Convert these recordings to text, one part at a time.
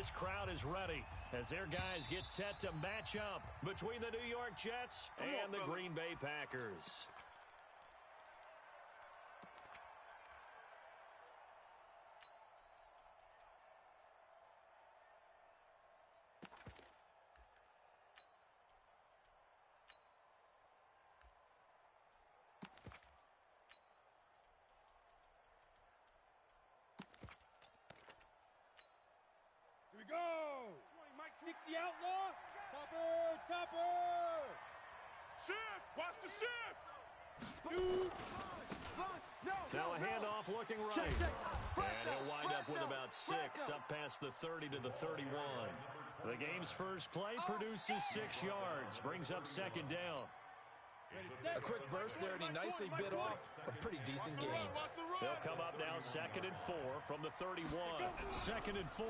this crowd is ready as their guys get set to match up between the New York Jets and the Green Bay Packers. Here we go! Mike 60 outlaw. Topper! Shift! Watch the shift! Shoot! Now a handoff looking right. And he'll wind up with about 6, up past the 30 to the 31. The game's first play produces 6 yards, brings up second down. A quick burst there, and he nicely bit off a pretty decent game. They'll come up now 2nd and 4 from the 31. 2nd and 4.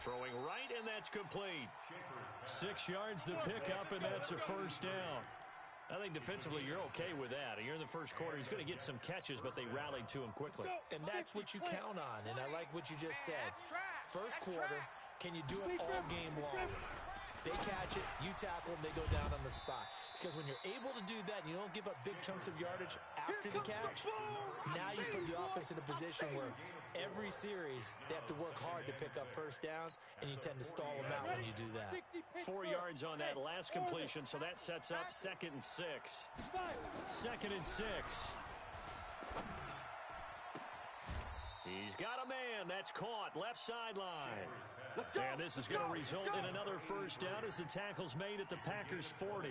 Throwing right, and that's complete. 6 yards to pick up, and that's a first down. I think defensively you're okay with that. You're in the first quarter. He's going to get some catches, but they rallied to him quickly. And that's what you count on, and I like what you just said. First quarter, can you do it all game long? They catch it, you tackle them, they go down on the spot. Because when you're able to do that and you don't give up big chunks of yardage after the catch, now you put the offense in a position where every series they have to work hard to pick up first downs, and you tend to stall them out when you do that. 4 yards on that last completion, so that sets up 2nd and 6. 2nd and 6. He's got a man. That's caught. Left sideline. And this is going to result in another first down as the tackle's made at the Packers' 40.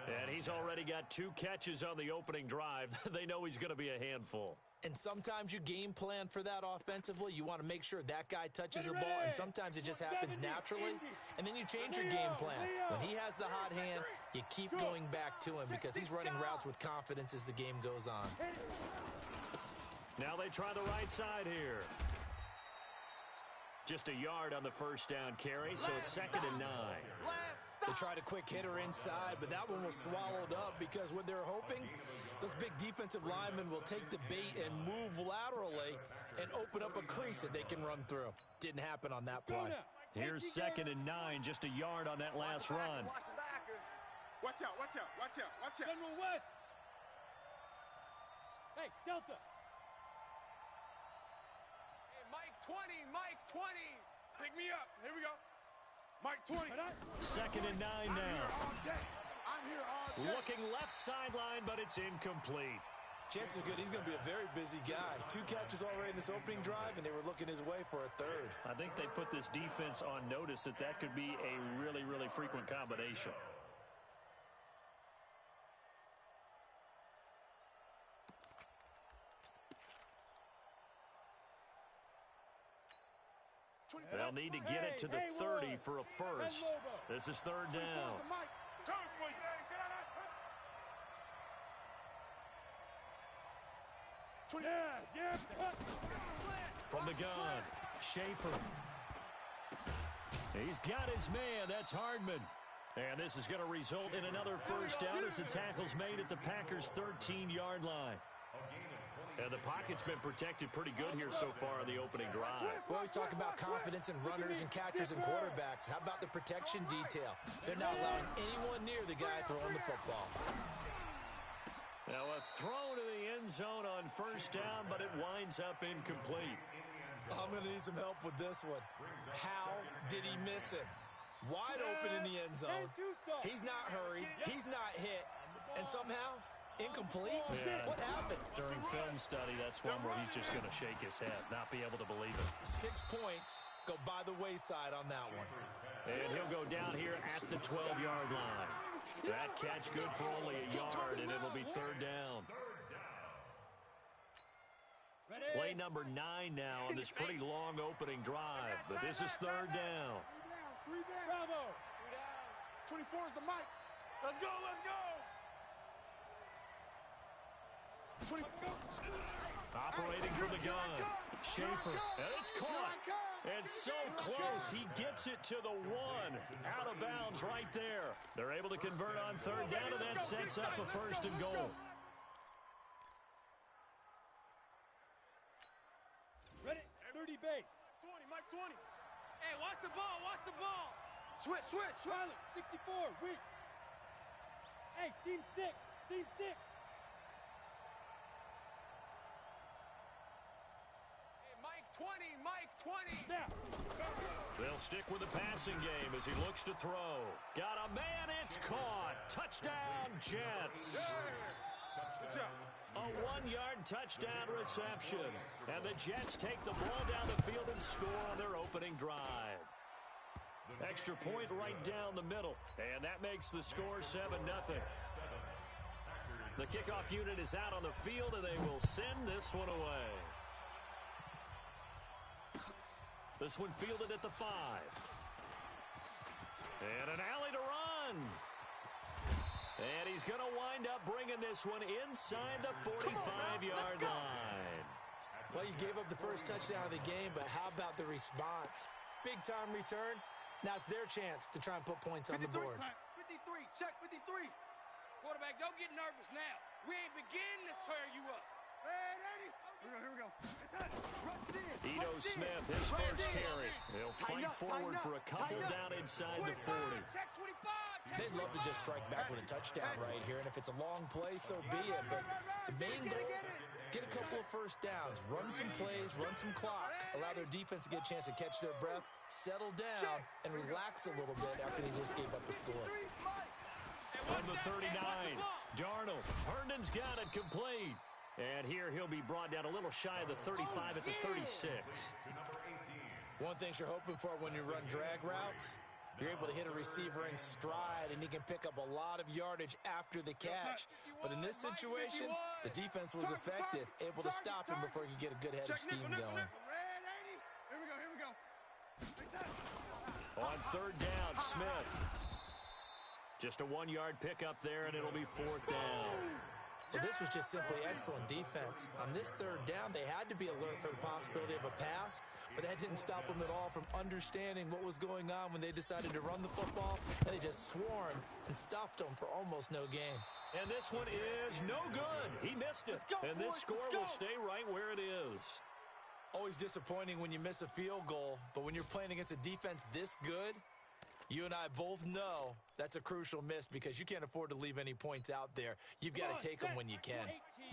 And he's already got 2 catches on the opening drive. They know he's going to be a handful. And sometimes you game plan for that offensively. You want to make sure that guy touches the ball, and sometimes it just happens naturally. And then you change your game plan. When he has the hot hand, you keep going back to him because he's running routes with confidence as the game goes on. Now they try the right side here. Just a yard on the first down carry, so it's 2nd and 9. They tried a quick hitter inside, but that one was swallowed up because what they're hoping, those big defensive linemen will take the bait and move laterally and open up a crease that they can run through. Didn't happen on that play. Here's 2nd and 9, just a yard on that last run. Watch the backer. Watch out, watch out, watch out, watch out. General West. Hey, Delta. Mike 20, Mike 20. Pick me up. Here we go. Mike 20. 2nd and 9 now. I'm here all day. Looking left sideline, but it's incomplete. Chances are good he's going to be a very busy guy. 2 catches already in this opening drive, and they were looking his way for a 3rd. I think they put this defense on notice that could be a really, really frequent combination. They'll need to get it to the 30 for a first. This is 3rd down. From the gun, Schaefer. He's got his man. That's Hardman. And this is going to result in another first down as the tackle's made at the Packers' 13-yard line. And the pocket's been protected pretty good here so far on the opening drive. We always talk about confidence in runners and catchers and quarterbacks. How about the protection detail? They're not allowing anyone near the guy throwing the football. Now a throw to the end zone on first down, but it winds up incomplete. I'm going to need some help with this one. How did he miss it? Wide open in the end zone. He's not hurried. He's not hit. And somehow, incomplete? Yeah. What happened? During film study, that's one where he's just going to shake his head, not be able to believe it. 6 points go by the wayside on that one. And he'll go down here at the 12-yard line. That catch good for only a yard, and it'll be 3rd down. Play number 9 now on this pretty long opening drive, but this is 3rd down. 3 down. Bravo. 24 is the mic. Let's go, let's go. Operating from the gun, Schaefer, and it's caught. And so close, he gets it to the 1. Out of bounds right there. They're able to convert on 3rd down, and that sets up a 1st and goal. Liberty base. 20, Mike 20. Hey, watch the ball, watch the ball. Switch. Silent, 64, weak. Hey, seam 6, seam 6. Hey, Mike 20, Mike 20. Now. They'll stick with the passing game as he looks to throw. Got a man, it's caught. Touchdown, Jets. Good job. A 1-yard touchdown reception. And the Jets take the ball down the field and score on their opening drive. Extra point right down the middle. And that makes the score 7-0. The kickoff unit is out on the field, and they will send this one away. This one fielded at the 5. And an alley to run. And he's going to wind up bringing this one inside the 45-yard line. Well, you gave up the first touchdown of the game, but how about the response? Big-time return. Now it's their chance to try and put points on the board. 53, check 53. Quarterback, don't get nervous now. We ain't beginning to tear you up. Here we go. It's on. Rush in. Ito Smith, his first carry. He'll fight forward for a couple down inside the 40. Check 25. They'd love to just strike back with a touchdown right here, and if it's a long play, so be it. But the main goal, get a couple of first downs, run some plays, run some clock, allow their defense to get a chance to catch their breath, settle down, and relax a little bit after they just gave up a score. On the 39, Darnold. Herndon's got it complete. And here he'll be brought down a little shy of the 35 at the 36. One thing you're hoping for when you run drag routes, you're able to hit a receiver in stride, and he can pick up a lot of yardage after the catch. But in this situation, the defense was effective, able to stop him before he could get a good head of steam going. Here we go. On third down, Smith. Just a 1-yard pickup there, and it'll be 4th down. Well, this was just simply excellent defense. On this third down, they had to be alert for the possibility of a pass, but that didn't stop them at all from understanding what was going on when they decided to run the football, and they just swarmed and stuffed them for almost no gain. And this one is no good. He missed it. And this score will stay right where it is. Always disappointing when you miss a field goal, but when you're playing against a defense this good, you and I both know that's a crucial miss because you can't afford to leave any points out there. You've got to take them when you can.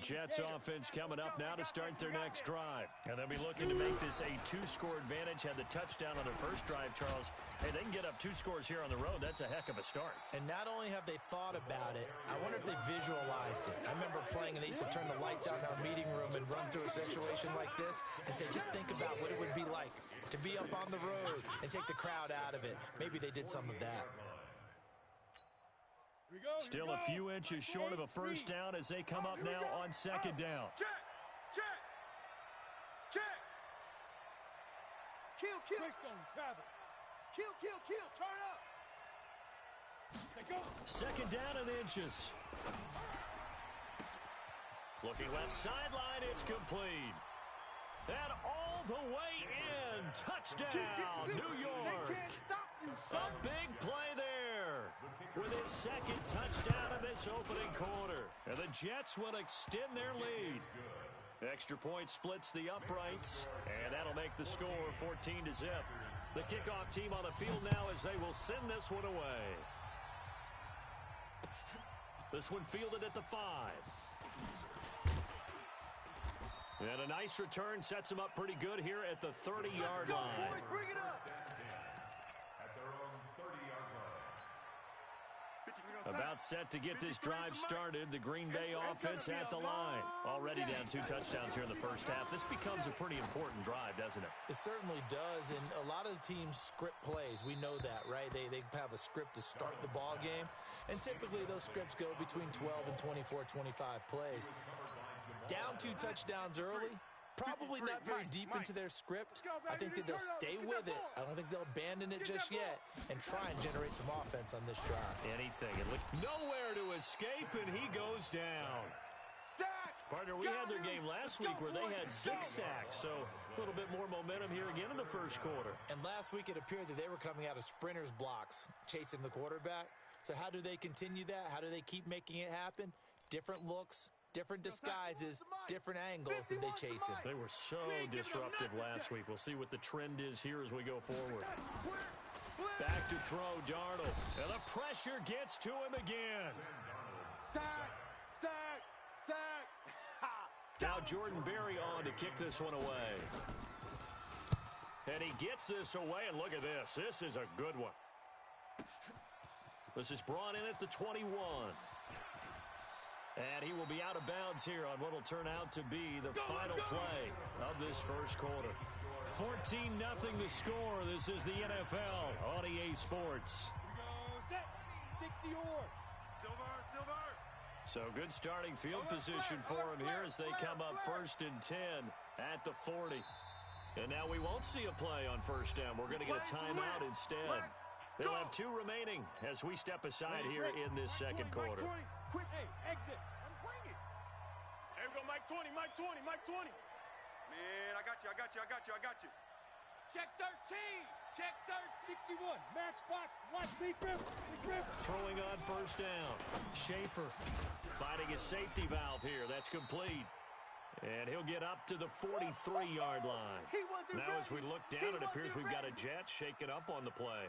Jets offense coming up now to start their next drive. And they'll be looking to make this a 2-score advantage. Had the touchdown on their first drive, Charles. Hey, they can get up 2 scores here on the road. That's a heck of a start. And not only have they thought about it, I wonder if they visualized it. I remember playing, and they used to turn the lights out in our meeting room and run through a situation like this and say, just think about what it would be like to be up on the road and take the crowd out of it. Maybe they did some of that. Still a few inches short of a first down as they come up now on second down. Check. Kill. Quickstone, travel. Kill. Turn up. Go. Second down and inches. Looking left sideline, it's complete. And all the way in. Touchdown, New York. They can't stop you, son. A big play there with his second touchdown in this opening quarter. And the Jets will extend their lead. Extra point splits the uprights, and that'll make the score 14-0. The kickoff team on the field now as they will send this one away. This one fielded at the 5. And a nice return sets them up pretty good here at the 30-yard line. Bring it up. About set to get this drive started. The Green Bay offense at the line. Already down 2 touchdowns here in the first half. This becomes a pretty important drive, doesn't it? It certainly does, and a lot of the teams script plays. We know that, right? They have a script to start the ball game, and typically those scripts go between 12 and 24, 25 plays. Down 2 touchdowns early, probably not very deep into their script. I think that they'll stay with it. I don't think they'll abandon it just yet and try and generate some offense on this drive. Anything. And look, nowhere to escape, and he goes down. Partner, we had their game last week where they had 6 sacks, so a little bit more momentum here again in the first quarter. And last week it appeared that they were coming out of sprinters blocks, chasing the quarterback. So how do they continue that? How do they keep making it happen? Different looks, Different disguises, different angles, and they chase him. They were so disruptive last week. We'll see what the trend is here as we go forward. Back to throw, Darnold. And the pressure gets to him again. Sack, sack, sack. Now Jordan Berry on to kick this one away. And he gets this away, and look at this. This is a good one. This is brought in at the 21. And he will be out of bounds here on what will turn out to be the final play of this first quarter. 14-0 the score. This is the NFL on EA Sports. Here we go. Set. 60 yards. Silver. So good starting field position for him here as they come up 1st and 10 at the 40. And now we won't see a play on first down. We're going to get a timeout instead. They'll have 2 remaining as we step aside here in this second quarter. Quick, hey, exit. Bring it. There we go, Mike 20. Man, I got you. Check 13. Check 61. Max box. Watch me grip. Throwing on first down. Schaefer finding his safety valve here. That's complete. And he'll get up to the 43-yard line. Now as we look down, it appears we've got a Jet shaken up on the play.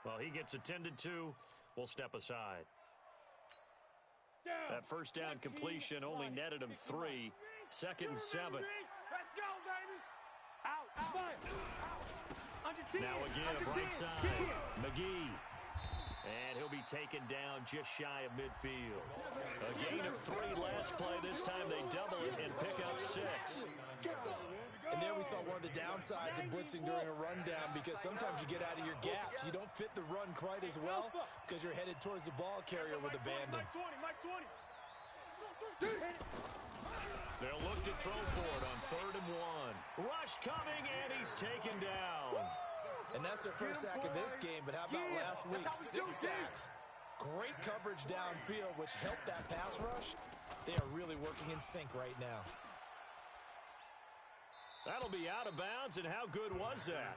Well, he gets attended to. We'll step aside. That first down completion only netted him 3. 2nd and 7. Let's go, baby. Out. Under 10. Now again, right side. McGee. And he'll be taken down just shy of midfield. A gain of 3 last play. This time they double it and pick up 6. And there we saw one of the downsides of blitzing during a rundown, because sometimes you get out of your gaps. You don't fit the run quite as well because you're headed towards the ball carrier with abandon. Mike 20. They'll look to throw for it on 3rd and 1. Rush coming, and he's taken down. And that's their first sack of this game, but how about last week? 6 sacks. Great coverage downfield, which helped that pass rush. They are really working in sync right now. That'll be out of bounds, and how good was that?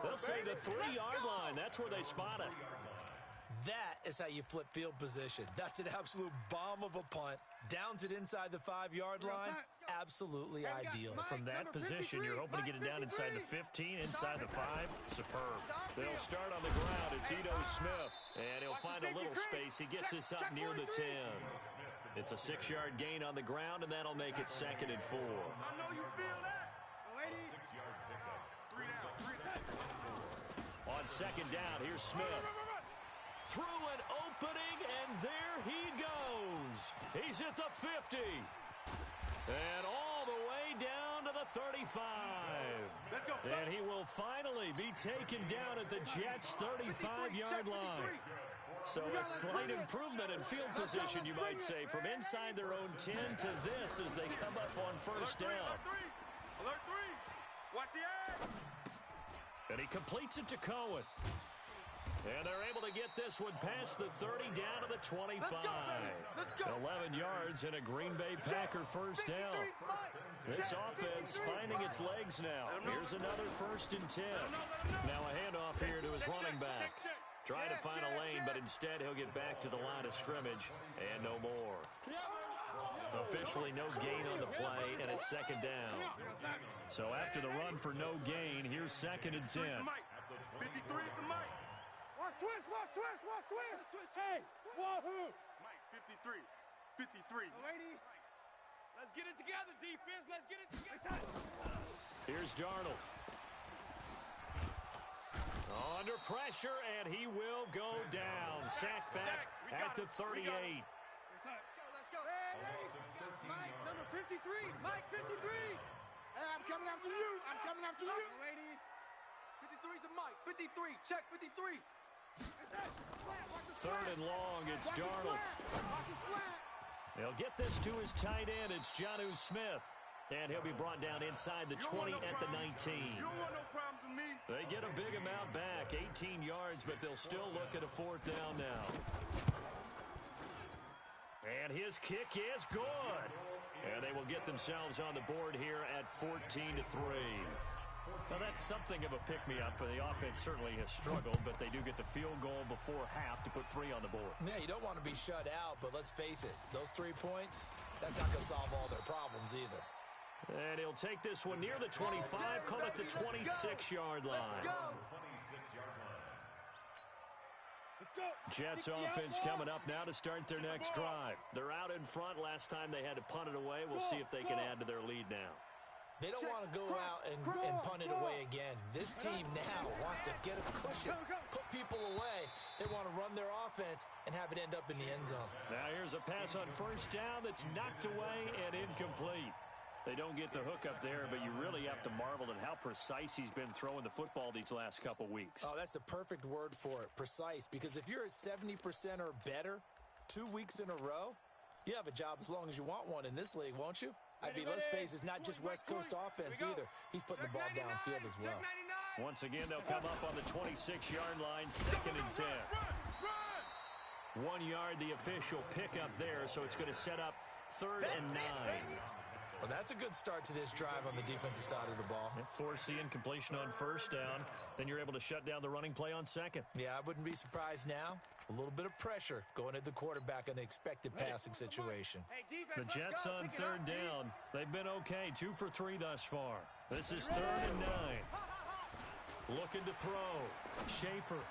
They'll say the 3-yard line. That's where they spot it. That is how you flip field position. That's an absolute bomb of a punt. Downs it inside the 5-yard line. Absolutely ideal. From that position, you're hoping to get it down inside the 15, inside the 5. Superb. They'll start on the ground. It's Ito Smith, and he'll find a little space. He gets this up near the 10. It's a 6-yard gain on the ground, and that'll make it 2nd and 4. I know you feel that. Lady. 3 down. On 2nd down, here's Smith. Through an opening, and there he goes. He's at the 50. And all the way down to the 35. Let's go. And he will finally be taken down at the Jets' 35-yard line. So a slight improvement in field position, you might say, from inside their own 10 to this as they come up on first down. Alert 3. Watch the edge. And he completes it to Cohen. And they're able to get this one past the 30 down to the 25. Let's go. 11 yards and a Green Bay Packer first down. This offense finding its legs now. Here's another 1st and 10. Now a handoff here to his running back. Trying to find a lane, but instead he'll get back to the line of scrimmage and no more. Officially no gain on the play, and it's 2nd down. So after the run for no gain, here's 2nd and 10. 53 is the mic. Watch twist. Hey, wahoo. Mike, 53. Lady. Let's get it together, defense. Let's get it together. Here's Darnold. Under pressure, and he will go down. Sack back at the 38. Let's go. Mike, number 53. Mike, 53. Hey, I'm coming after you. Lady. 53 is the mic. 53. Check 53. 3rd and long, it's Darnold. Watch his flat. They'll get this to his tight end. It's Jonnu Smith. And he'll be brought down inside the 20 at the 19. You don't want no problems with me. They get a big amount back, 18 yards, but they'll still look at a 4th down now. And his kick is good. And they will get themselves on the board here at 14-3. Well, that's something of a pick-me-up. The offense certainly has struggled, but they do get the field goal before half to put 3 on the board. Yeah, you don't want to be shut out, but let's face it, those 3 points, that's not going to solve all their problems either. And he'll take this one near the 25, call it the 26-yard line. Jets offense coming up now to start their next drive. They're out in front. Last time they had to punt it away. We'll see if they can add to their lead now. They don't want to go out and punt it away again. This team now wants to get a cushion, put people away. They want to run their offense and have it end up in the end zone. Now here's a pass on first down that's knocked away and incomplete. They don't get the hook up there, but you really have to marvel at how precise he's been throwing the football these last couple weeks. Oh, that's the perfect word for it, precise, because if you're at 70% or better 2 weeks in a row, you have a job as long as you want one in this league, won't you? I mean, let's face it, it's not just West Coast offense either. He's putting the ball downfield as well. Once again, they'll come up on the 26-yard line, 2nd and 10. 1 yard, the official pickup there, so it's going to set up 3rd and 9. Well, that's a good start to this drive on the defensive side of the ball. Force the incompletion on first down. Then you're able to shut down the running play on 2nd. Yeah, I wouldn't be surprised now. A little bit of pressure going at the quarterback in an expected passing situation. The Jets on 3rd down. They've been okay. 2 for 3 thus far. This is 3rd and 9. Looking to throw. Schaefer.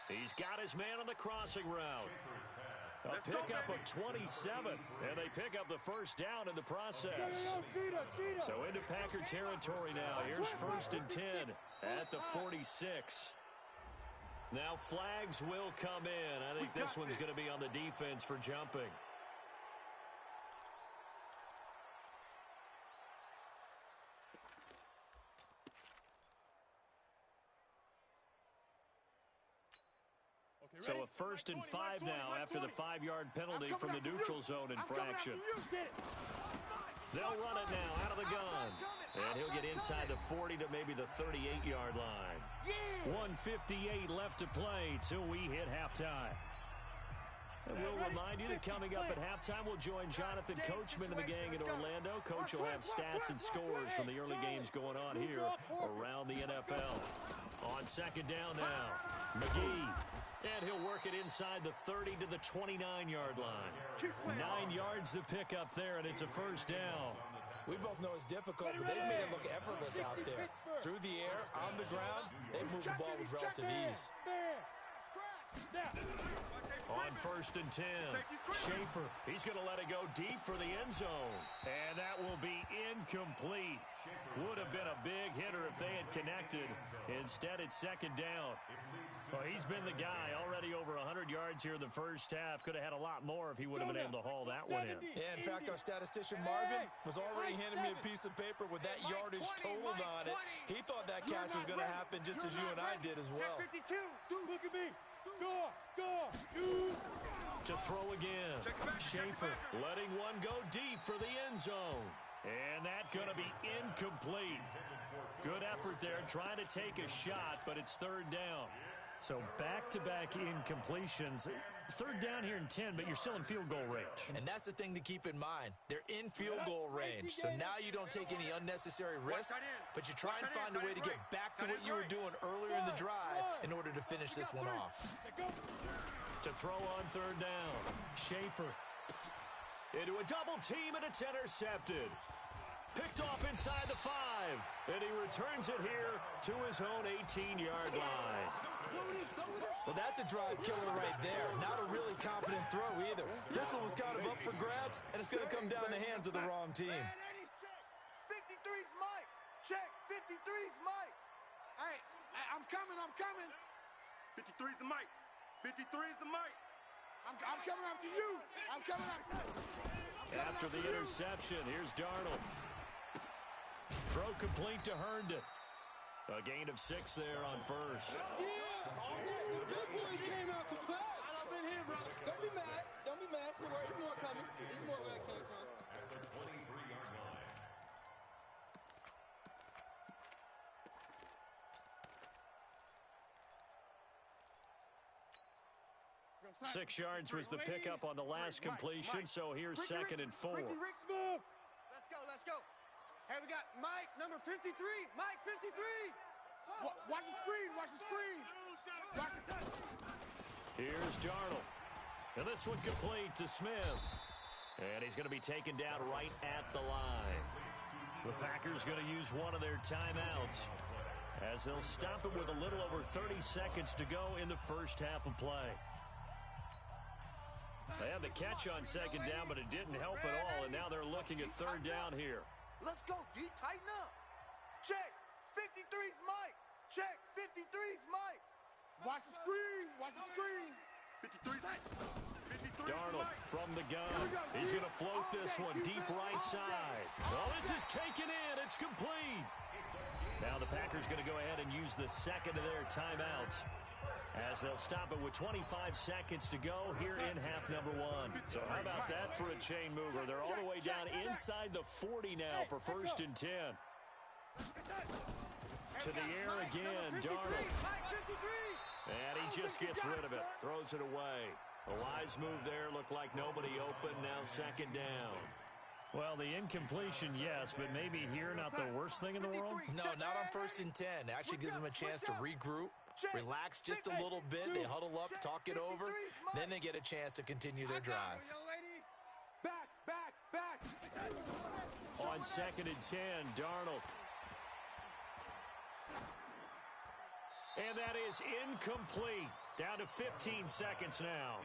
He's got his man on the crossing route. A pickup of 27, and they pick up the first down in the process. So into Packer territory now. Here's 1st and 10 at the 46. Now flags will come in. I think this one's going to be on the defense for jumping. So a 1st and 5 now after the 5-yard penalty from the neutral zone infraction. They'll run it now out of the gun. And he'll get inside the 40 to maybe the 38-yard line. 1:58 left to play till we hit halftime. And we'll remind you that coming up at halftime, we'll join Jonathan Coachman and the gang in Orlando. Coach will have stats and scores from the early games going on here around the NFL. On 2nd down now, McGee. And he'll work it inside the 30 to the 29-yard line. 9 yards to pick up there, and it's a 1st down. We both know it's difficult, but they've made it look effortless out there. Through the air, on the ground, they've moved the ball with relative ease. On 1st and 10, Schaefer. He's going to let it go deep for the end zone. And that will be incomplete. Would have been a big hitter if they had connected. Instead, it's 2nd down. Well, he's been the guy already over 100 yards here in the first half. Could have had a lot more if he would have been able to haul that one in. Yeah, in fact, our statistician Marvin was already handing me a piece of paper with that yardage totaled on it. He thought that catch was going to happen just as you and I did as well. Look at me. Shoot. To throw again. Schaefer letting one go deep for the end zone. And that's going to be incomplete. Good effort there trying to take a shot, but it's 3rd down. So back-to-back incompletions. 3rd down here in 10, but you're still in field goal range. And that's the thing to keep in mind. They're in field goal range. So now you don't take any unnecessary risks, but you try and find a way to get back to what you were doing earlier in the drive in order to finish this one off. To throw on 3rd down, Schaefer. Into a double team, and it's intercepted. Picked off inside the 5, and he returns it here to his own 18-yard line. Well, that's a drive killer right there. Not a really confident throw either. This one was kind of up for grabs, and it's going to come down the hands of the wrong team. 53's Mike. Check. 53's Mike. Hey, I'm coming. 53's the Mike. 53's the Mike. I'm coming after you. I'm coming after you. After the interception, here's Darnold. Throw complete to Herndon. A gain of 6 there on 1st. The good boys came out to play. I've been here, brother. Don't be mad. Don't worry. There's more coming. There's more where I came from. At the 23-yard line. 6 yards was the pickup on the last completion, so here's 2nd and 4. Let's go. Hey, we got Mike, number number 53. Mike, 53. Watch the screen. Watch the screen. Here's Darnold. And this one complete to Smith. And he's going to be taken down right at the line. The Packers going to use one of their timeouts as they'll stop it with a little over 30 seconds to go in the first half of play. They had the catch on second down, but it didn't help at all, and now they're looking at third down here. Let's go, D. Tighten up. Check. 53's Mike. Check. 53's Mike. Watch the screen. Watch the screen. 53's Mike. Darnold from the gun. He's going to float this one deep right side. Oh, this is taken in. It's complete. Now the Packers going to go ahead and use the second of their timeouts as they'll stop it with 25 seconds to go here in half number one. So how about that for a chain mover? They're all the way down inside the 40 now for 1st and 10. To the air again, Darnold. And he just gets rid of it, throws it away. A wise move there, looked like nobody open, now second down. Well, the incompletion, yes, but maybe here not the worst thing in the world? No, not on 1st and 10. Actually gives them a chance to regroup, relax just a little bit. They huddle up, talk it over. Then they get a chance to continue their drive. Back. On 2nd and 10, Darnold. And that is incomplete. Down to 15 seconds now.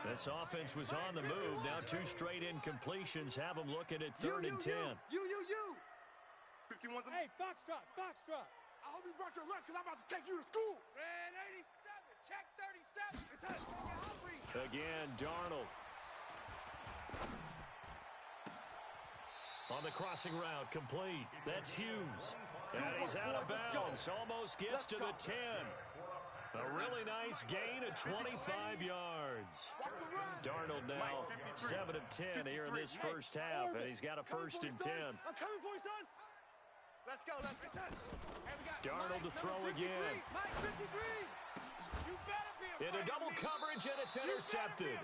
This offense was on the move. Now 2 straight incompletions have them looking at 3rd and 10. You. 51's a... Hey, Foxtrot. I hope you brought your lunch because I'm about to take you to school. Red 87. Check 37. Again, Darnold. On the crossing route, complete. That's Hughes. And he's out of bounds. Almost gets to the 10. A really nice gain of 25 yards. Darnold now 7 of 10 here in this first half, and he's got a 1st and 10. I'm coming for you, son. Let's go. Darnold to throw again. Mike, 53. Into double coverage, and it's intercepted.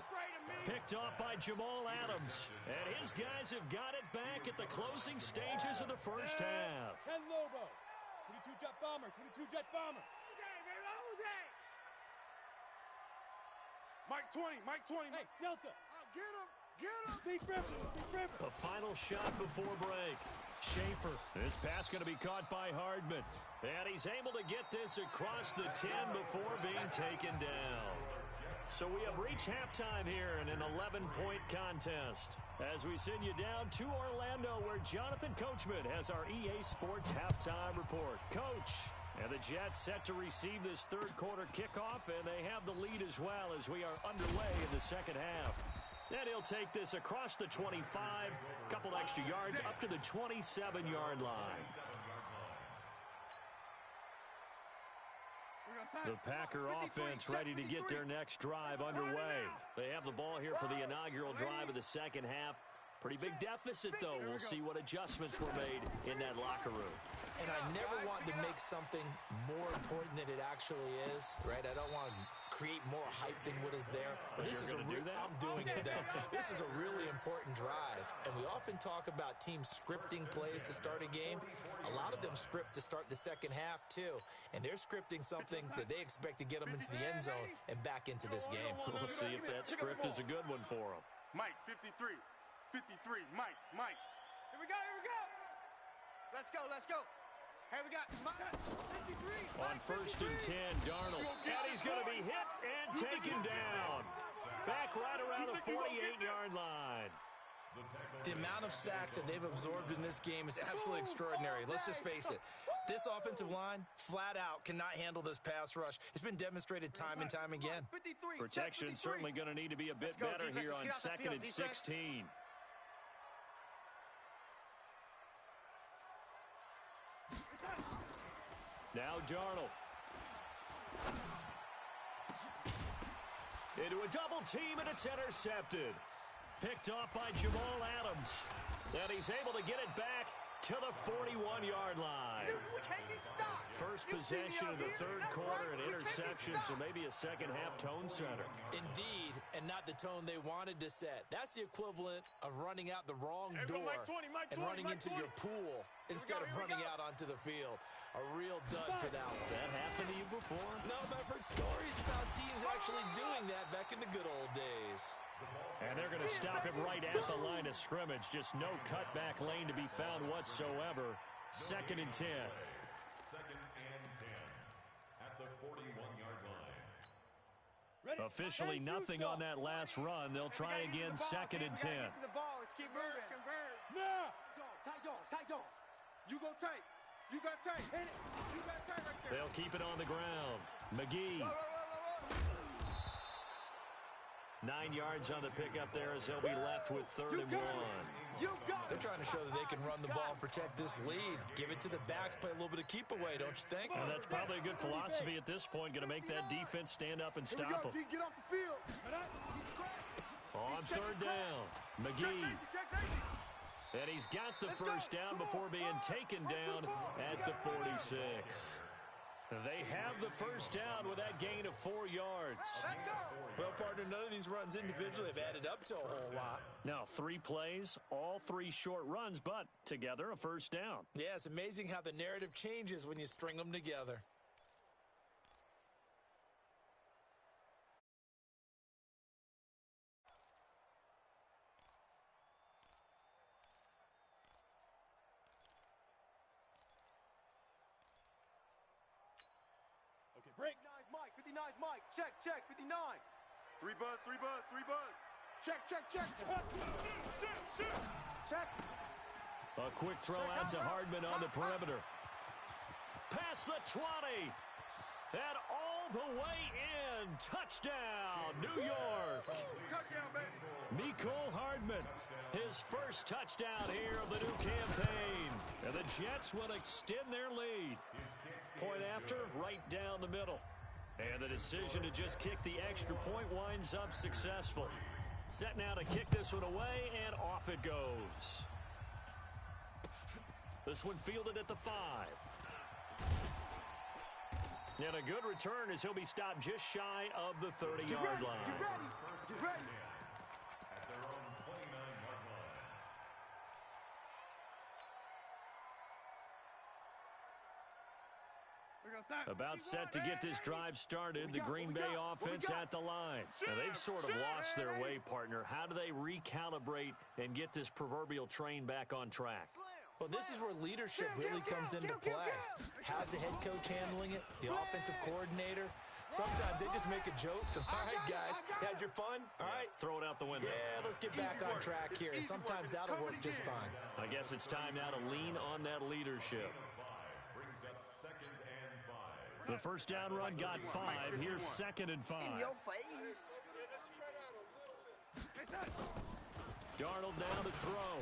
Picked off by Jamal Adams. And his guys have got it back at the closing stages of the first half. 10 Lobo. 22 Jet Bomber. 22 Jet Bomber. Mike 20. Hey, Delta. Get him. Deep river. A final shot before break. Schaefer. This pass going to be caught by Hardman. And he's able to get this across the 10 before being taken down. So we have reached halftime here in an 11-point contest as we send you down to Orlando where Jonathan Coachman has our EA Sports halftime report. Coach, and the Jets set to receive this third quarter kickoff, and they have the lead as well as we are underway in the second half. Then he'll take this across the 25, couple extra yards up to the 27-yard line. The Packer offense ready to get their next drive underway. They have the ball here for the inaugural drive of the second half. Pretty big deficit, though. We'll see what adjustments were made in that locker room. And I never want to make something more important than it actually is, right? I don't want to create more hype than what is there. But this is I'm doing it then. This is a really important drive. And we often talk about teams scripting plays to start a game. A lot of them script to start the second half, too. And they're scripting something that they expect to get them into the end zone and back into this game. We'll see if that script is a good one for them. Mike, 53. 53. Mike. Here we go. Let's go. Here we got 53. On 1st and 10, Darnold. And he's going to be hit and taken down. Back right around the 48-yard line. The amount of sacks that they've absorbed in this game is absolutely extraordinary. Let's just face it. This offensive line, flat out, cannot handle this pass rush. It's been demonstrated time and time again. Protection certainly going to need to be a bit better here on 2nd and 16. Now Darnold. Into a double team, and it's intercepted. Picked off by Jamal Adams. And he's able to get it back to the 41-yard line. First possession of the third quarter, an interception, so maybe a second-half tone setter. Indeed, and not the tone they wanted to set. That's the equivalent of running out the wrong door and running into your pool instead of running out onto the field. A real dud for that one. Has that happened to you before? No, but I've heard stories about teams actually doing that back in the good old days. And they're going to stop him right at the line of scrimmage. Just no cutback lane to be found whatsoever. 2nd and 10. 2nd and 10 at the 41-yard line. Officially nothing on that last run. They'll try again 2nd and 10. Get to the ball. Let's keep moving. Now. Tight dog. You go tight. You got tight. Hit it. You got tight right there. They'll keep it on the ground. McGee. 9 yards on the pickup there as they'll be left with 3rd and 1. They're trying to show that they can run the ball and protect this lead. Give it to the backs, play a little bit of keep away, don't you think? And that's probably a good philosophy at this point. Going to make that defense stand up and stop them. Get off the field. On 3rd down, McGee. And he's got the first down before being taken down at the 46. They have the first down with that gain of 4 yards. Well, partner, none of these runs individually have added up to a whole lot. Now, 3 plays, all 3 short runs, but together a first down. Yeah, it's amazing how the narrative changes when you string them together. Break. 59's Mike. Check. 59. 3 buzz. Check. A quick throw out to Hardman on the perimeter. Past the 20. And all the way in. Touchdown, New York. Touchdown, baby. Mecole Hardman, his first touchdown here of the new campaign. And the Jets will extend their lead. Point after, right down the middle. And the decision to just kick the extra point winds up successful. Set now to kick this one away, and off it goes. This one fielded at the 5. And a good return as he'll be stopped just shy of the 30-yard line. Get ready. At their own 29-yard line. About set to get this drive started, the Green Bay offense at the line. Now, they've sort of lost their way, partner. How do they recalibrate and get this proverbial train back on track? Well, this is where leadership really comes into play. How's the head coach handling it? The offensive coordinator? Sometimes they just make a joke. All right, guys, had your fun? All right. Throw it out the window. Yeah, let's get back on track here. And sometimes that'll work just fine. I guess it's time now to lean on that leadership. Brings up 2nd and 5. The first down run got 5. Here's 2nd and 5. In your face. Darnold now to throw.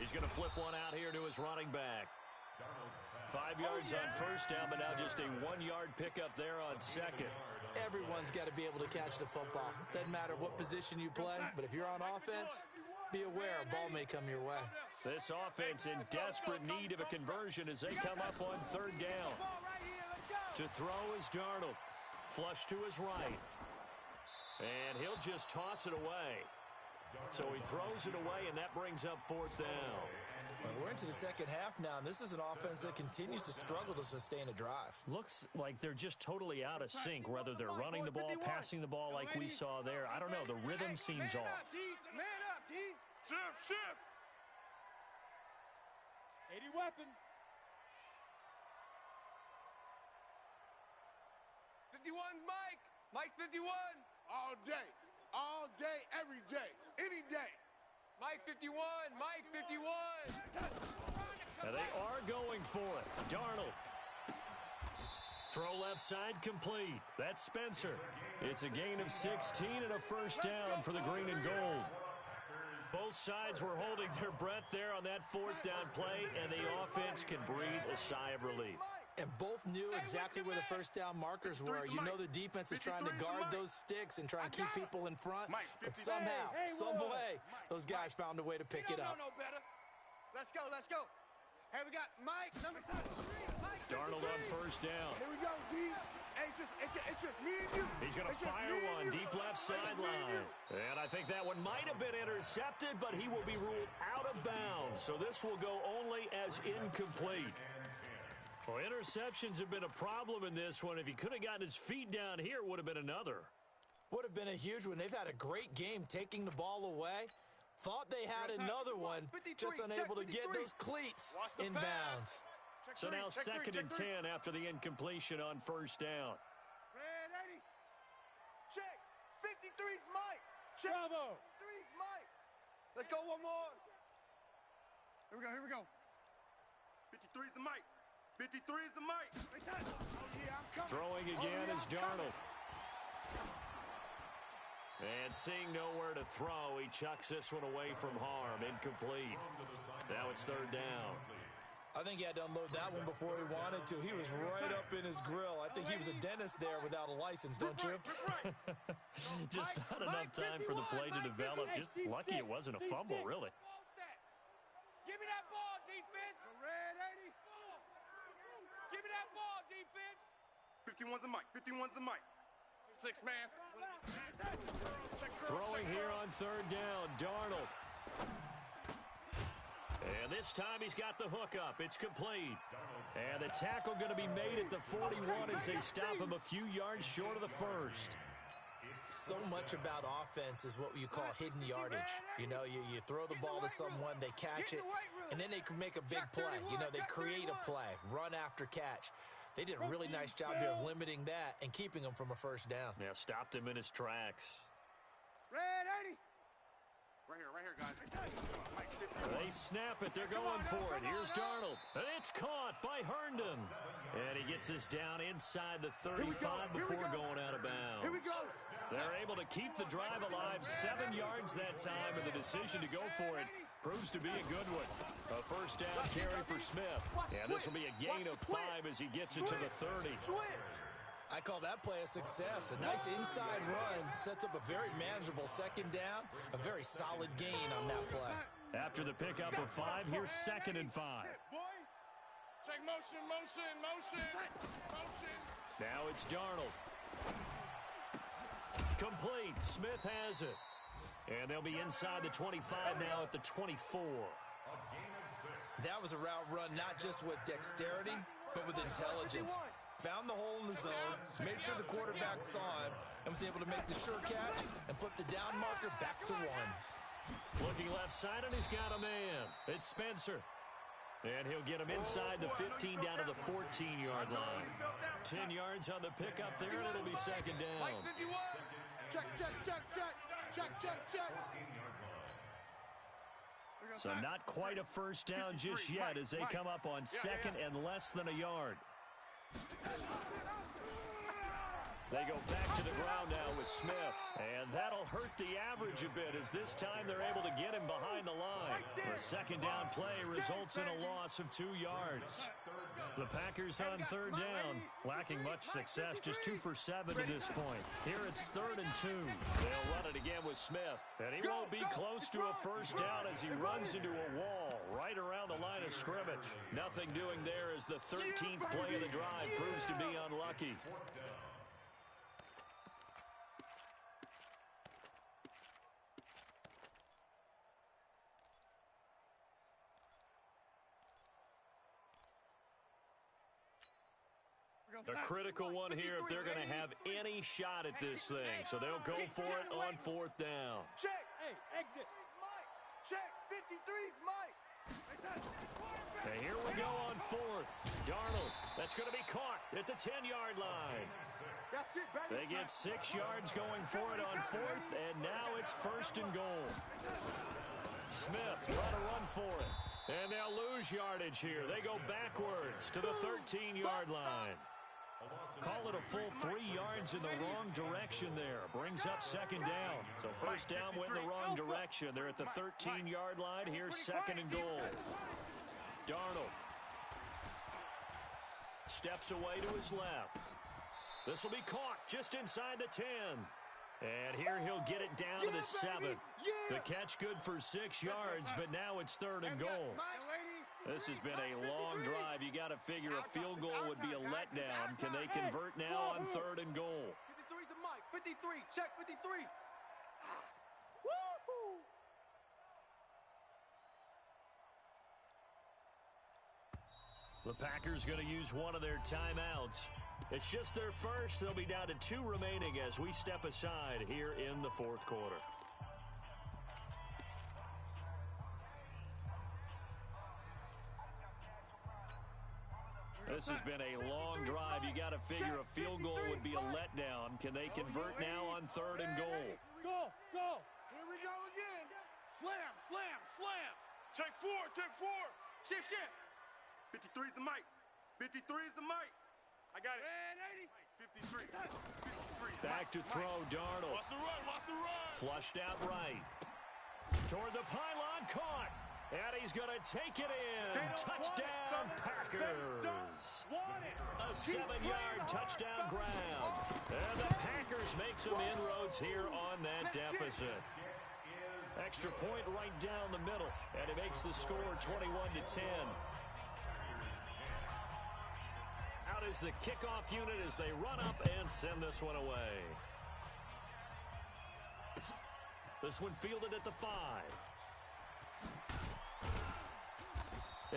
He's going to flip one out here to his running back. 5 yards on first down, but now just a 1-yard pickup there on 2nd. Everyone's got to be able to catch the football. Doesn't matter what position you play, but if you're on offense, be aware a ball may come your way. This offense in desperate need of a conversion as they come up on 3rd down. To throw is Darnold. Flush to his right. And he'll just toss it away. So he throws it away, and that brings up 4th down. Well, we're into the second half now, and this is an offense that continues to struggle to sustain a drive. Looks like they're just totally out of sync, whether they're running the ball, passing the ball like we saw there. I don't know. The rhythm seems off. Man up, D. Shift. 80 weapon. 51's Mike. Mike's 51. All day, every day, any day. Mike 51, Mike 51. Now they are going for it. Darnold. Throw left side complete. That's Spencer. It's a gain of 16 and a first down for the green and gold. Both sides were holding their breath there on that 4th down play, and the offense can breathe a sigh of relief. And both knew exactly where the first down markers were. You know the defense is trying to guard those sticks and try and keep people in front. But somehow, some way, those guys found a way to pick it up. Let's go. Hey, we got Mike, number 3. Mike, Darnold on first down. Here we go, D. Hey, it's just me and you. He's going to fire one deep left sideline. And I think that one might have been intercepted, but he will be ruled out of bounds. So this will go only as incomplete. Well, interceptions have been a problem in this one. If he could have gotten his feet down here, it would have been another. Would have been a huge one. They've had a great game taking the ball away. Thought they had another one, just unable to get those cleats in bounds. So now second and 10 after the incompletion on first down. Red 80. Check. 53's Mike. Check. Bravo. 53's Mike. Let's go one more. Here we go. 53's the Mike. 53's the Mike. Oh, yeah, I'm coming. Throwing again is Darnold. And seeing nowhere to throw, he chucks this one away from harm. Incomplete. Now it's third down. I think he had to unload that one before he wanted to. He was right up in his grill. I think he was a dentist there without a license, don't you? Just not enough time for the play to develop. Just lucky it wasn't a fumble, really. Give me that ball, defense. Red 80. Give me that ball, defense. 51's the Mike. 51's the Mike. 6 man. Throwing here on third down, Darnold. And this time he's got the hook up. It's complete. And the tackle going to be made at the 41 as they stop him a few yards short of the first. So much about offense is what you call hidden yardage. You know, you throw the ball to someone, they catch it, and then they can make a big play. You know, they create a play, run after catch. They did a really nice job there of limiting that and keeping him from a first down. Yeah, stopped him in his tracks. Red 80. Right here, guys. They snap it. They're going for it. Here's Darnold. And it's caught by Herndon. And he gets us down inside the 35 before going out of bounds. Here we go. They're able to keep the drive alive 7 yards that time, and the decision to go for it proves to be a good one. A first down carry for Smith. And this will be a gain of 5 as he gets it to the 30. I call that play a success. A nice inside run sets up a very manageable second down. A very solid gain on that play. After the pickup of 5, here's second and 5. Check motion. Now it's Darnold. Complete. Smith has it. And they'll be inside the 25 now at the 24. That was a route run not just with dexterity, but with intelligence. Found the hole in the zone, made sure the quarterback saw him, and was able to make the sure catch and flip the down marker back to 1. Looking left side, and he's got a man. It's Spencer. And he'll get him inside the 15 down to the 14-yard line. 10 yards on the pickup there, and it'll be second down. Check. So not quite a first down just yet as they come up on second and less than a yard. They go back to the ground now with Smith. And that'll hurt the average a bit as this time they're able to get him behind the line. The second down play results in a loss of 2 yards. The Packers on third down, lacking much success, just 2 for 7 to this point. Here it's 3rd and 2. They'll run it again with Smith. And he won't be close to a first down as he runs into a wall right around the line of scrimmage. Nothing doing there as the 13th play of the drive proves to be unlucky. A critical one here if they're going to have any shot at this thing. So they'll go for it on 4th down. Check. Hey, exit. Check. 53's Mike. And here we go on 4th. Darnold. That's going to be caught at the 10-yard line. They get 6 yards going for it on 4th, and now it's 1st and goal. Smith trying to run for it. And they'll lose yardage here. They go backwards to the 13-yard line. Call it a full 3 yards in the wrong direction there. Brings up second down. So first down went in the wrong direction. They're at the 13-yard line. Here's 2nd and goal. Darnold steps away to his left. This will be caught just inside the 10. And here he'll get it down to the 7. The catch good for 6 yards, but now it's 3rd and goal. This has been a long drive. You got to figure a field goal would be a letdown. Can they convert now on 3rd and goal? 53's the mic. 53. Check 53. Woo-hoo! The Packers going to use one of their timeouts. It's just their first. They'll be down to 2 remaining as we step aside here in the 4th quarter. This has been a long drive. You got to figure a field goal would be a letdown. Can they convert now on 3rd and goal? Go, go. Here we go again. Slam, slam, slam. Check 4, check 4. Shift, shift. 53's the mic. 53's the mic. I got it. 53. 53. Back to throw, Darnold. Watch the run, watch the run. Flushed out right. Toward the pylon, caught. And he's going to take it in. Touchdown, Packers. A 7-yard touchdown grab. And the Packers make some inroads here on that deficit. Extra point right down the middle. And it makes the score 21-10. Out is the kickoff unit as they run up and send this one away. This one fielded at the 5.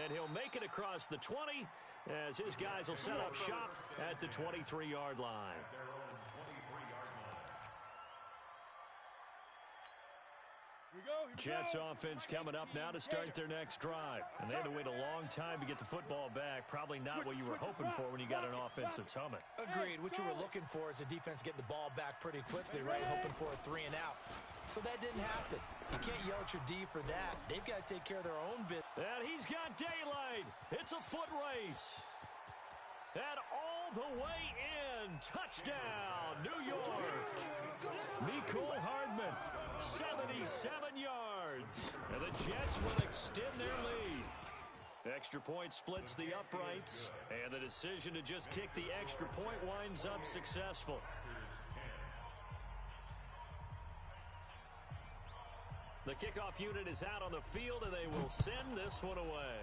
And he'll make it across the 20 as his guys will set up shop at the 23-yard line. Jets offense coming up now to start their next drive. And they had to wait a long time to get the football back. Probably not what you were hoping for when you got an offense that's humming. Agreed. What you were looking for is the defense getting the ball back pretty quickly, right? Hoping for a 3 and out. So that didn't happen. You can't yell at your D for that. They've got to take care of their own business. And he's got daylight. It's a foot race. And all the way in. Touchdown, New York. Mecole Hardman, 77 yards. And the Jets will extend their lead. Extra point splits the uprights. And the decision to just kick the extra point winds up successful. The kickoff unit is out on the field, and they will send this one away.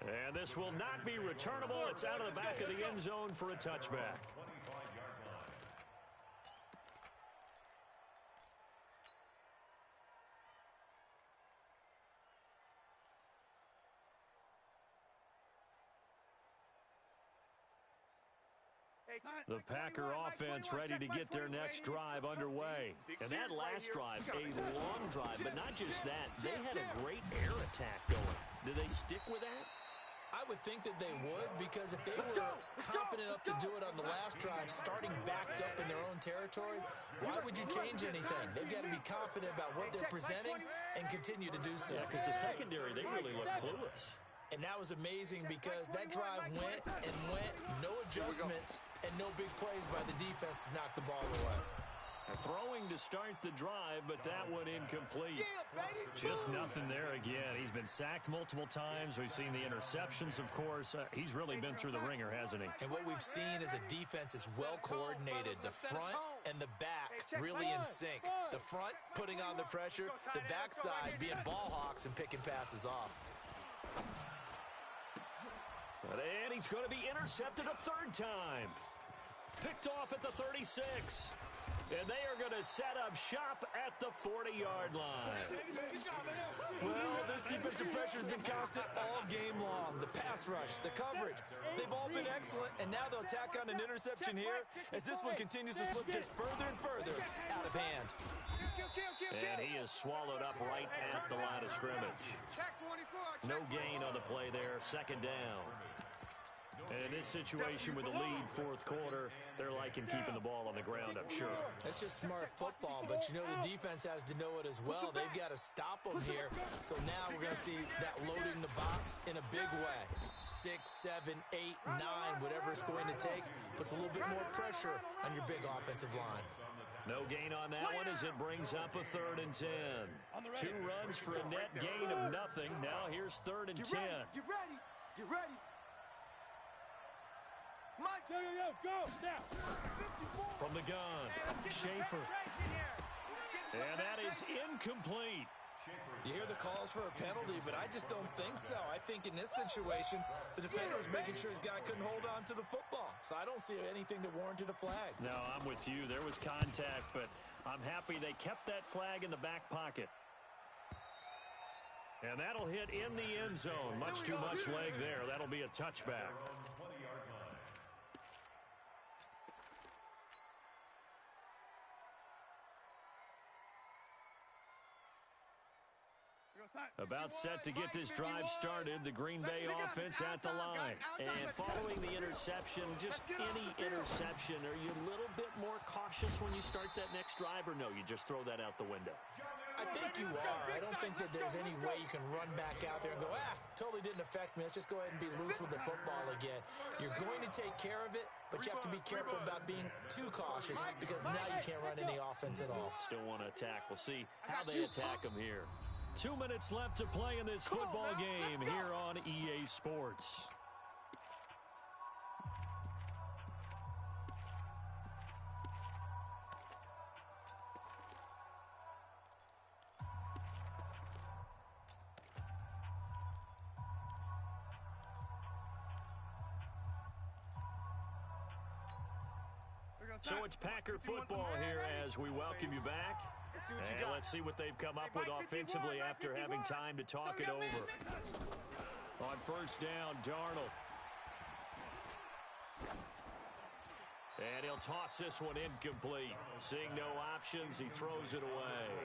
And this will not be returnable. It's out of the back of the end zone for a touchback. The Packer offense ready to get their next drive underway. And that last drive, a long drive, but not just that. They had a great air attack going. Do they stick with that? I would think that they would, because if they were confident enough to do it on the last drive, starting backed up in their own territory, why would you change anything? They've got to be confident about what they're presenting and continue to do so. Yeah, because the secondary, they really look clueless. And that was amazing because that drive went and went, no adjustments, and no big plays by the defense to knock the ball away. Throwing to start the drive, but that one incomplete. Just nothing there again. He's been sacked multiple times. We've seen the interceptions, of course. He's really been through the ringer, hasn't he? And what we've seen is a defense that's well coordinated. The front and the back really in sync. The front putting on the pressure, the backside being ball hawks and picking passes off. And he's going to be intercepted a 3rd time. Picked off at the 36. And they are going to set up shop at the 40-yard line. Well, this defensive pressure has been constant all game long. The pass rush, the coverage, they've all been excellent. And now they'll tack on an interception here as this one continues to slip just further and further out of hand. And he is swallowed up right at the line of scrimmage. No gain on the play there. 2nd down. And in this situation with the lead 4th quarter, they're liking keeping the ball on the ground, I'm sure. That's just smart football, but you know the defense has to know it as well. They've got to stop them here. So now we're going to see that loading the box in a big way. 6, 7, 8, 9, whatever it's going to take, puts a little bit more pressure on your big offensive line. No gain on that one as it brings up a 3rd and 10. 2 runs for a net gain of nothing. Now here's 3rd and 10. Get ready. Get ready. Mike, go, now. From the gun, Schaefer. And that is incomplete. You hear the calls for a penalty, but I just don't think so. I think in this situation, the defender was making sure his guy couldn't hold on to the football. So I don't see anything that warranted a flag. No, I'm with you. There was contact, but I'm happy they kept that flag in the back pocket. And that'll hit in the end zone. Much too much leg there. That'll be a touchback. About set to get this drive started, the Green Bay offense at the line. And following the interception, just any interception, are you a little bit more cautious when you start that next drive, or no, you just throw that out the window? I think you are. I don't think that there's any way you can run back out there and go, totally didn't affect me. Let's just go ahead and be loose with the football again. You're going to take care of it, but you have to be careful about being too cautious because now you can't run any offense at all. Still want to attack. We'll see how they attack them here. 2 minutes left to play in this football game here on EA Sports. So it's Packer football here as we welcome you back. And let's see what they've come up with offensively after having time to talk it over. On first down, Darnold. And he'll toss this one incomplete. Seeing no options, he throws it away.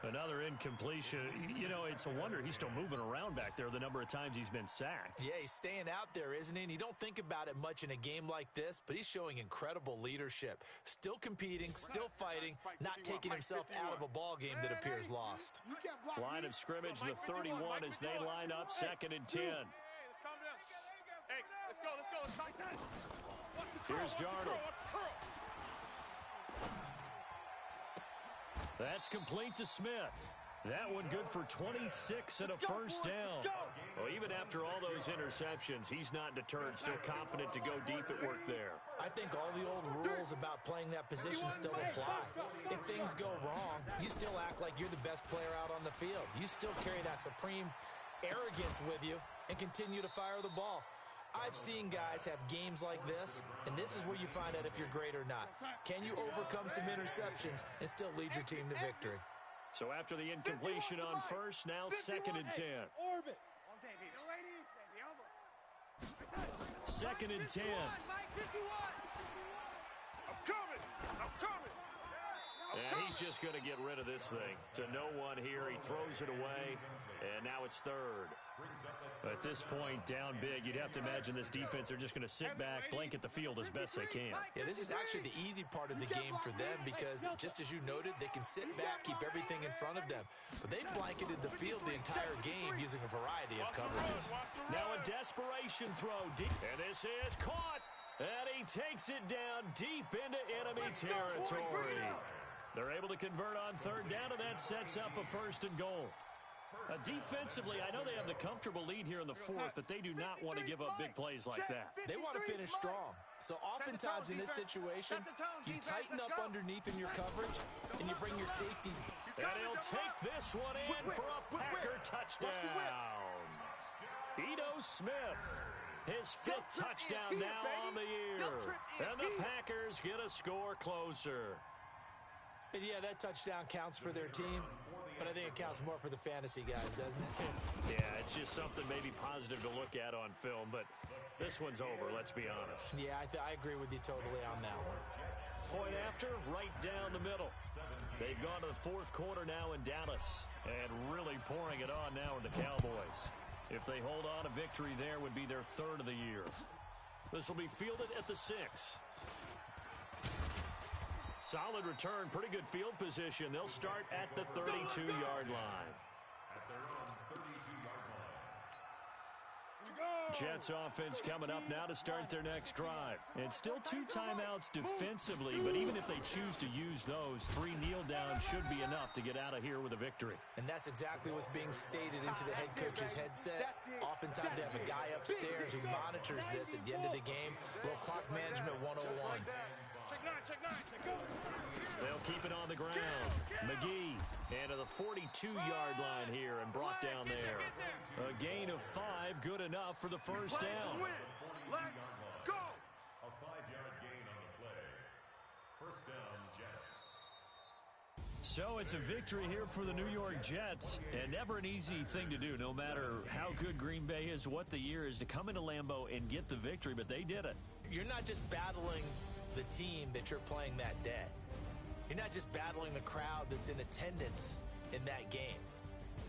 Another incompletion. You know, it's a wonder he's still moving around back there the number of times he's been sacked. Yeah, he's staying out there, isn't he? And you don't think about it much in a game like this, but he's showing incredible leadership. Still competing, still fighting, not taking himself out of a ball game that appears lost. Line of scrimmage, the 31 as they line up, 2nd and 10. Hey, let's calm down. Hey, let's go. Let's fight that. Here's Darnold. That's complete to Smith. That one good for 26 and a first down. Well, even after all those interceptions, he's not deterred, still confident to go deep at work there. I think all the old rules about playing that position still apply. If things go wrong, you still act like you're the best player out on the field. You still carry that supreme arrogance with you and continue to fire the ball. I've seen guys have games like this, and this is where you find out if you're great or not. Can you overcome some interceptions and still lead your team to victory? So after the incompletion on first, now 2nd and 10. 2nd and 10. I'm coming. And he's just going to get rid of this thing. To no one here, he throws it away, and now it's 3rd. At this point, down big, you'd have to imagine this defense are just going to sit back, blanket the field as best they can. Yeah, this is actually the easy part of the game for them because, just as you noted, they can sit back, keep everything in front of them. But they've blanketed the field the entire game using a variety of coverages. Now a desperation throw deep, and this is caught, and he takes it down deep into enemy territory. They're able to convert on 3rd down, and that sets up a 1st and goal. Defensively, I know they have the comfortable lead here in the 4th, but they do not want to give up big plays like that. They want to finish strong. So oftentimes in this situation, you tighten up underneath in your coverage, and you bring your safeties. And he'll take this one in for a Packer touchdown. Ito Smith, his 5th touchdown now on the year. And the Packers get a score closer. And yeah, that touchdown counts for their team, but I think it counts more for the fantasy guys, doesn't it? Yeah, it's just something maybe positive to look at on film, but this one's over, let's be honest. Yeah, I agree with you totally on that one. Point after, right down the middle. They've gone to the 4th quarter now in Dallas, and really pouring it on now in the Cowboys. If they hold on, a victory there would be their 3rd of the year. This will be fielded at the 6. Solid return, pretty good field position. They'll start at the 32-yard line. Jets offense coming up now to start their next drive. And still 2 timeouts defensively, but even if they choose to use those, 3 kneel downs should be enough to get out of here with a victory. And that's exactly what's being stated into the head coach's headset. Oftentimes they have a guy upstairs who monitors this at the end of the game. Little clock management 101. Check 9, check go. They'll keep it on the ground. McGee into the 42-yard line here and brought down there. A gain of 5, good enough for the first down. Let's go. A 5-yard gain on the play. First down, Jets. So it's a victory here for the New York Jets, and never an easy thing to do, no matter how good Green Bay is, what the year is, to come into Lambeau and get the victory, but they did it. You're not just battling the team that you're playing that day. You're not just battling the crowd that's in attendance in that game.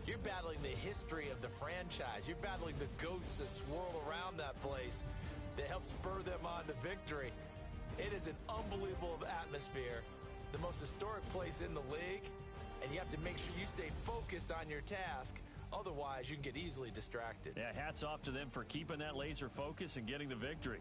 You're battling the history of the franchise. You're battling the ghosts that swirl around that place that help spur them on to victory. It is an unbelievable atmosphere, the most historic place in the league, and you have to make sure you stay focused on your task. Otherwise, you can get easily distracted. Yeah, hats off to them for keeping that laser focus and getting the victory.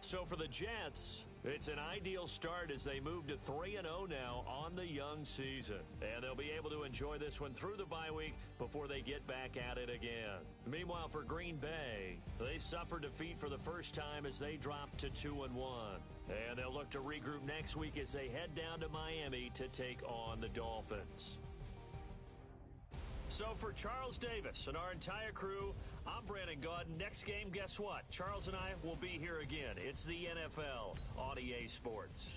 So for the Jets, it's an ideal start as they move to 3-0 now on the young season. And they'll be able to enjoy this one through the bye week before they get back at it again. Meanwhile, for Green Bay, they suffered defeat for the first time as they dropped to 2-1. And they'll look to regroup next week as they head down to Miami to take on the Dolphins. So for Charles Davis and our entire crew, I'm Brandon Gaudin. Next game, guess what? Charles and I will be here again. It's the NFL on EA Sports.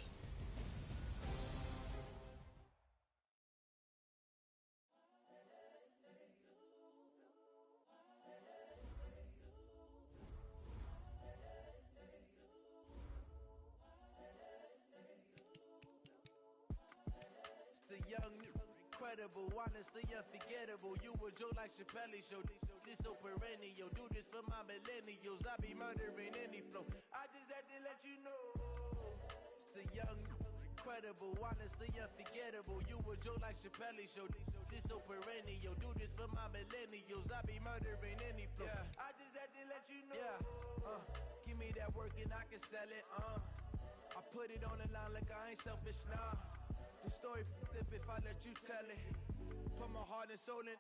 It's the young, incredible, honestly unforgettable. You a joke like Chappelle Show. This so perennial. Do this for my millennials. I be murdering any flow. I just had to let you know. It's the young, incredible, honestly unforgettable. You a joke like Chappelle Show. This so perennial. Do this for my millennials. I be murdering any flow. Yeah. I just had to let you know. Yeah. Give me that work and I can sell it. I put it on the line like I ain't selfish, nah. The story flip if I let you tell it. Put my heart and soul in.